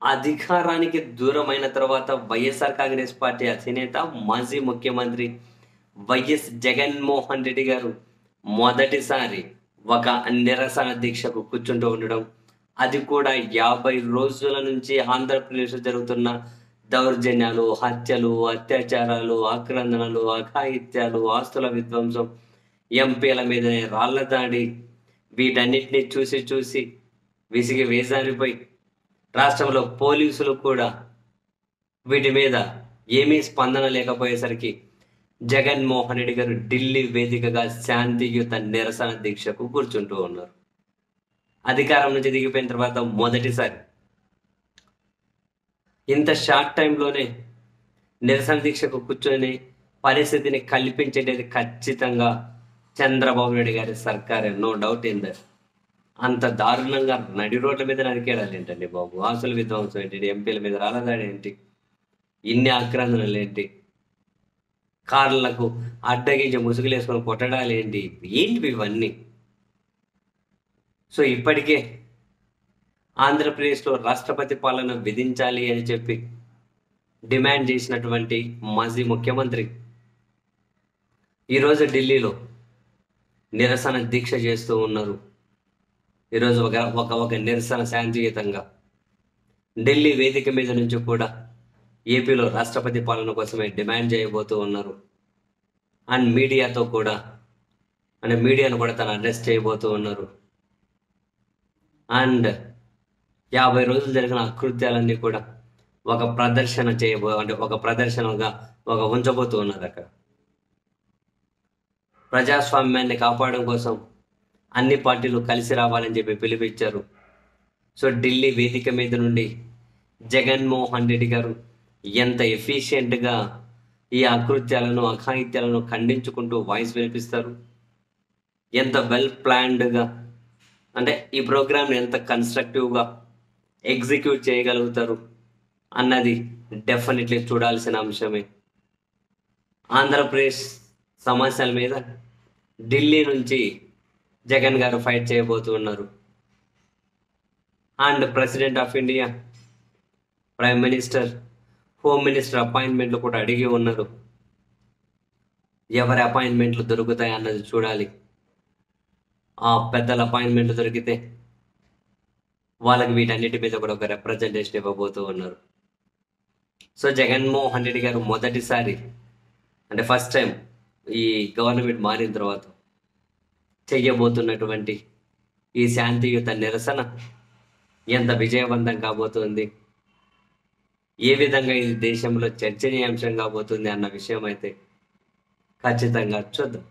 అధికారానికి దూరమైన తర్వాత వైఎస్ఆర్ కాంగ్రెస్ పార్టీ అధినేత, మాజీ ముఖ్యమంత్రి వైఎస్ జగన్మోహన్ రెడ్డి గారు మొదటిసారి ఒక నిరసన దీక్షకు కూర్చుంటూ ఉండడం. అది కూడా 50 రోజుల నుంచి ఆంధ్రప్రదేశ్‌లో జరుగుతున్న దౌర్జన్యాలు, హత్యలు, అత్యాచారాలు, ఆక్రందనలు, అఘాయిత్యాలు, ఆస్తుల విధ్వంసం, ఎంపీల మీదనే రాళ్ల దాడి, వీటన్నిటిని చూసి చూసి విసిగి వేసారిపోయి రాష్ట్రంలో పోలీసులు కూడా వీటి మీద ఏమీ స్పందన లేకపోయేసరికి జగన్మోహన్ రెడ్డి గారు ఢిల్లీ వేదికగా శాంతియుత నిరసన దీక్షకు కూర్చుంటూ ఉన్నారు. అధికారం నుంచి దిగిపోయిన తర్వాత మొదటిసారి ఇంత షార్ట్ టైంలోనే నిరసన దీక్షకు కూర్చొని పరిస్థితిని కల్పించేది ఖచ్చితంగా చంద్రబాబు నాయుడు గారి సర్కారే, నో డౌట్ ఇన్ దట్. అంత దారుణంగా నడి రోడ్ల మీద నరికేయడాలు ఏంటండి బాబు? ఆస్తుల విధ్వంసం ఏంటి? ఎంపీల మీద రాళ్ళదాడి ఏంటి? ఇన్ని ఆక్రందనలు ఏంటి? కార్లకు అడ్డగించి ముసుగులేసుకొని కొట్టడాలు ఏంటి? ఏంటివి ఇవన్నీ? సో ఇప్పటికే ఆంధ్రప్రదేశ్లో రాష్ట్రపతి పాలన విధించాలి అని చెప్పి డిమాండ్ చేసినటువంటి మాజీ ముఖ్యమంత్రి ఈరోజు ఢిల్లీలో నిరసన దీక్ష చేస్తూ ఉన్నారు. ఈరోజు ఒక నిరసన శాంతియుతంగా ఢిల్లీ వేదిక మీద నుంచి కూడా ఏపీలో రాష్ట్రపతి పాలన కోసమే డిమాండ్ చేయబోతూ ఉన్నారు. అండ్ మీడియాతో కూడా మీడియాను కూడా తను అడ్రస్ చేయబోతూ ఉన్నారు. అండ్ 50 రోజులు జరిగిన అకృత్యాలన్నీ కూడా ఒక ప్రదర్శన ఒక ప్రదర్శనగా ఉంచబోతూ ఉన్నారు. అక్కడ ప్రజాస్వామ్యాన్ని కాపాడడం కోసం అన్ని పార్టీలు కలిసి రావాలని చెప్పి పిలుపిచ్చారు. సో ఢిల్లీ వేదిక మీద నుండి జగన్మోహన్ రెడ్డి గారు ఎంత ఎఫిషియెంట్గా ఈ అకృత్యాలను, అఘాయిత్యాలను ఖండించుకుంటూ వాయిస్ వినిపిస్తారు, ఎంత వెల్ ప్లాన్డ్గా ఈ ప్రోగ్రామ్ని ఎంత కన్స్ట్రక్టివ్గా ఎగ్జిక్యూట్ చేయగలుగుతారు అన్నది డెఫినెట్లీ చూడాల్సిన అంశమే. ఆంధ్రప్రదేశ్ సమస్యల మీద ఢిల్లీ నుంచి జగన్ గారు ఫైట్ చేయబోతూ ఉన్నారు. And president of India, prime minister, home minister అపాయింట్మెంట్లు కూడా అడిగి ఉన్నారు. ఎవరి అపాయింట్మెంట్లు దొరుకుతాయి అన్నది చూడాలి. ఆ పెద్దల అపాయింట్మెంట్లు దొరికితే వాళ్ళకి వీటన్నిటి మీద కూడా ఒక రిప్రజెంటేషన్ ఇవ్వబోతూ ఉన్నారు. సో జగన్మోహన్ రెడ్డి గారు మొదటిసారి ఫస్ట్ టైం ఈ గవర్నమెంట్ మారిన తర్వాత చెయ్యబోతున్నటువంటి ఈ శాంతియుత నిరసన ఎంత విజయవంతం కాబోతుంది, ఏ విధంగా ఇది దేశంలో చర్చనీయాంశం కాబోతుంది అన్న విషయం అయితే ఖచ్చితంగా చూద్దాం.